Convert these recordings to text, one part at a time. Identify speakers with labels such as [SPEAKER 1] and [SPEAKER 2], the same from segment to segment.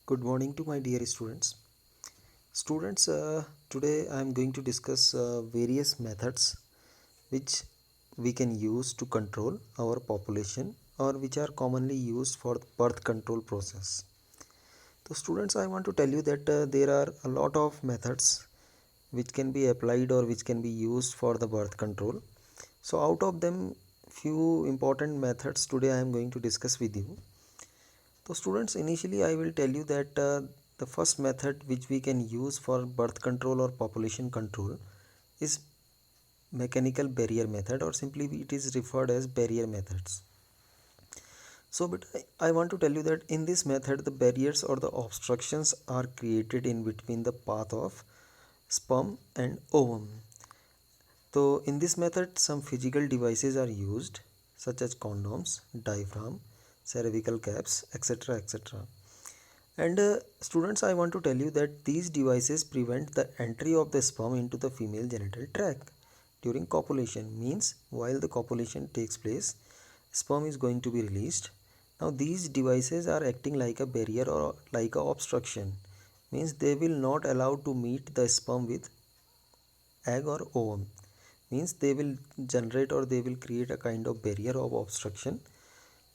[SPEAKER 1] Good morning to my dear students. Today I am going to discuss various methods which we can use to control our population or which are commonly used for birth control process. So students, I want to tell you that there are a lot of methods which can be applied or which can be used for the birth control. So out of them, few important methods today I am going to discuss with you. So students, initially I will tell you that the first method which we can use for birth control or population control is mechanical barrier method, or simply it is referred as barrier methods. So but I want to tell you that in this method the barriers or the obstructions are created in between the path of sperm and ovum. So in this method some physical devices are used such as condoms, diaphragm, cervical caps, etc. etc. And students, I want to tell you that these devices prevent the entry of the sperm into the female genital tract during copulation. Means while the copulation takes place, sperm is going to be released. Now these devices are acting like a barrier or like a obstruction. Means they will not allow to meet the sperm with egg or ovum. Means they will generate or they will create a kind of barrier of obstruction,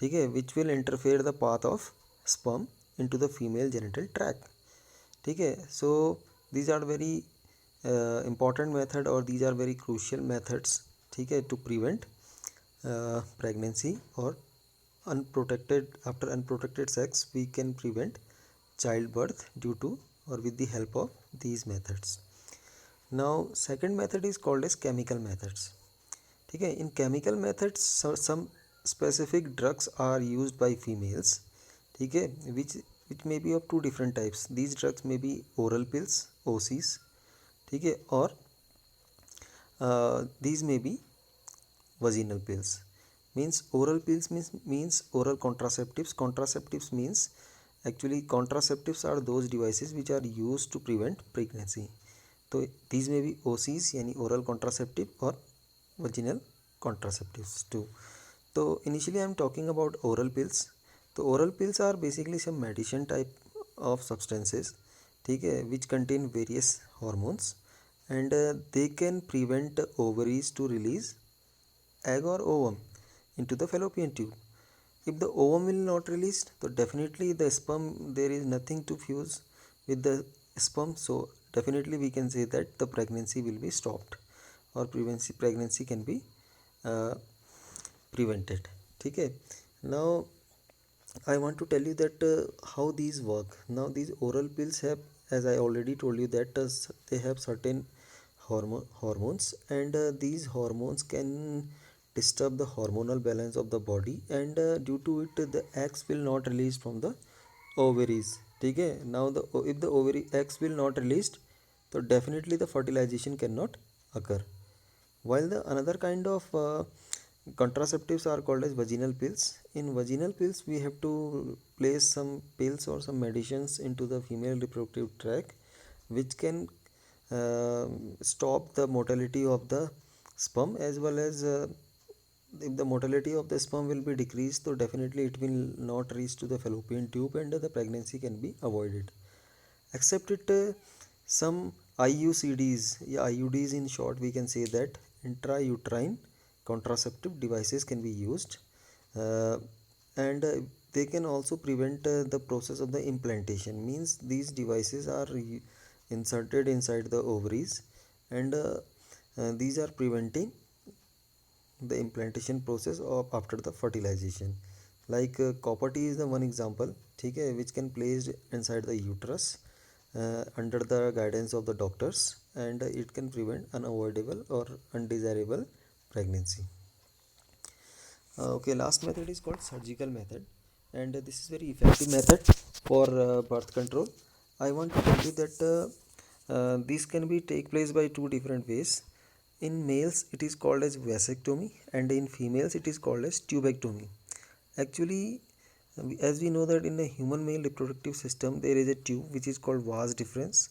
[SPEAKER 1] okay, which will interfere the path of sperm into the female genital tract. Okay, so these are very important method, or these are very crucial methods, okay, to prevent pregnancy or unprotected after unprotected sex. We can prevent childbirth due to or with the help of these methods. Now second method is called as chemical methods. Okay, in chemical methods some specific drugs are used by females, okay, which may be of two different types. These drugs may be oral pills, OCs, okay, or these may be vaginal pills. Means oral pills means oral contraceptives. Contraceptives means actually contraceptives are those devices which are used to prevent pregnancy. So these may be OCs yani oral contraceptive or vaginal contraceptives too. So initially I am talking about oral pills. So oral pills are basically some medicine type of substances, okay, which contain various hormones, and they can prevent ovaries to release egg or ovum into the fallopian tube. If the ovum will not release, so definitely the sperm, there is nothing to fuse with the sperm. So definitely we can say that the pregnancy will be stopped, or pregnancy can be uh, prevented. Okay. Now I want to tell you that how these work. Now these oral pills have, as I already told you, that they have certain hormones, and these hormones can disturb the hormonal balance of the body, and due to it the eggs will not release from the ovaries. Okay. Now if the ovary eggs will not released, so definitely the fertilization cannot occur. While the another kind of contraceptives are called as vaginal pills. In vaginal pills, we have to place some pills or some medicines into the female reproductive tract, which can stop the motility of the sperm, as well as if the motility of the sperm will be decreased, so definitely it will not reach to the fallopian tube, and the pregnancy can be avoided. Except it some IUCDs, yeah, IUDs in short, we can say that intrauterine contraceptive devices can be used, uh, and they can also prevent the process of the implantation. Means these devices are inserted inside the ovaries, and these are preventing the implantation process of after the fertilization. Like copper T is the one example, okay, which can placed inside the uterus under the guidance of the doctors, and it can prevent unavoidable or undesirable pregnancy. Okay, last method is called surgical method, and this is very effective method for birth control. I want to tell you that this can be take place by two different ways. In males it is called as vasectomy, and in females it is called as tubectomy. Actually, as we know that in the human male reproductive system there is a tube which is called vas deferens.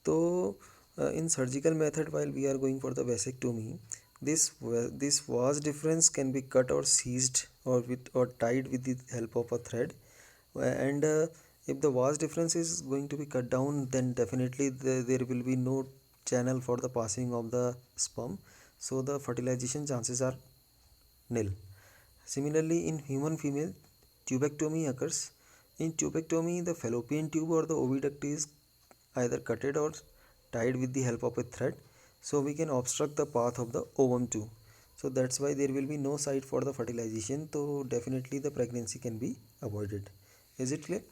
[SPEAKER 1] So in surgical method, while we are going for the vasectomy, this vas deferens can be cut or seized or tied with the help of a thread, and If the vast difference is going to be cut down, then definitely there will be no channel for the passing of the sperm, so the fertilization chances are nil. Similarly, in human female, tubectomy occurs. In tubectomy, the fallopian tube or the oviduct is either cutted or tied with the help of a thread, so we can obstruct the path of the ovum too. So that's why there will be no site for the fertilization, so definitely the pregnancy can be avoided. Is it clear?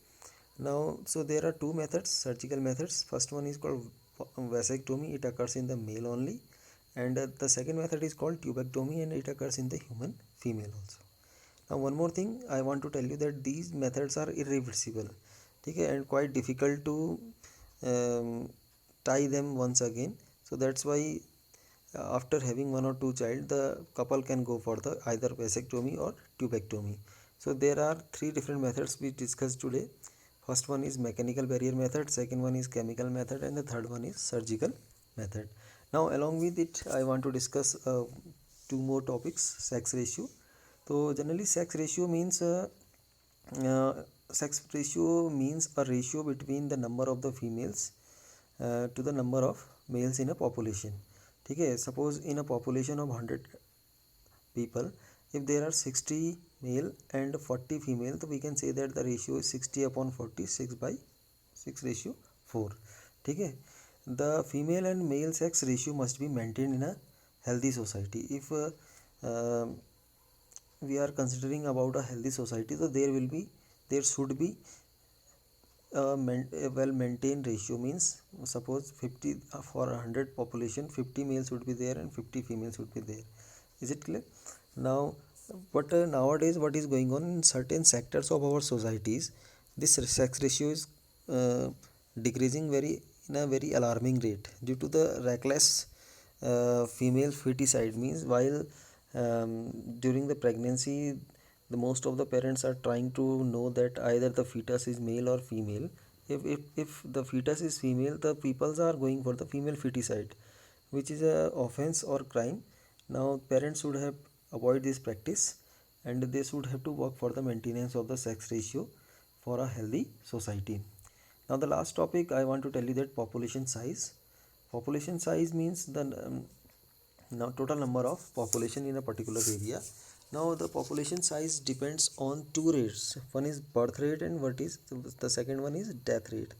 [SPEAKER 1] Now, so there are two methods, surgical methods. First one is called vasectomy, it occurs in the male only, and the second method is called tubectomy, and it occurs in the human female also. Now one more thing I want to tell you, that these methods are irreversible, okay, and quite difficult to tie them once again. So that's why after having one or two child, the couple can go for the either vasectomy or tubectomy. So there are three different methods we discussed today. First one is mechanical barrier method, second one is chemical method, and the third one is surgical method. Now along with it, I want to discuss two more topics. Sex ratio. So generally sex ratio means a ratio between the number of the females to the number of males in a population. Okay, suppose in a population of 100 people, if there are 60 male and 40 female, so we can say that the ratio is 60 upon 40, 6 by 6 ratio 4. Okay, the female and male sex ratio must be maintained in a healthy society. If we are considering about a healthy society, so there should be a well maintained ratio. Means suppose 50 for 100 population, 50 males would be there and 50 females would be there. Is it clear? Now but nowadays what is going on in certain sectors of our societies, this sex ratio is decreasing very in a very alarming rate due to the reckless female feticide. Means while during the pregnancy, the most of the parents are trying to know that either the fetus is male or female. If the fetus is female, the peoples are going for the female feticide, which is a offense or crime. Now parents should have avoid this practice, and they should have to work for the maintenance of the sex ratio for a healthy society. Now the last topic I want to tell you, that population size. Population size means the now total number of population in a particular area. Now the population size depends on two rates. One is birth rate and what is the second one is death rate.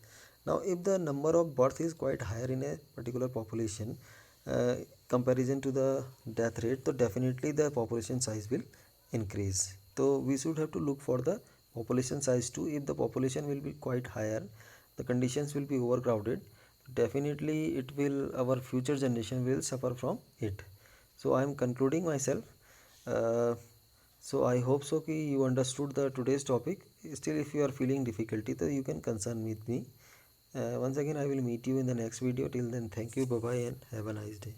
[SPEAKER 1] Now if the number of birth is quite higher in a particular population uh, comparison to the death rate, so definitely the population size will increase. So we should have to look for the population size too. If the population will be quite higher, the conditions will be overcrowded, definitely it will, our future generation will suffer from it. So I am concluding myself. uh, so I hope so ki you understood the today's topic. Still if you are feeling difficulty, then you can concern with me. Once again I will meet you in the next video. Till then, thank you, bye bye, and have a nice day.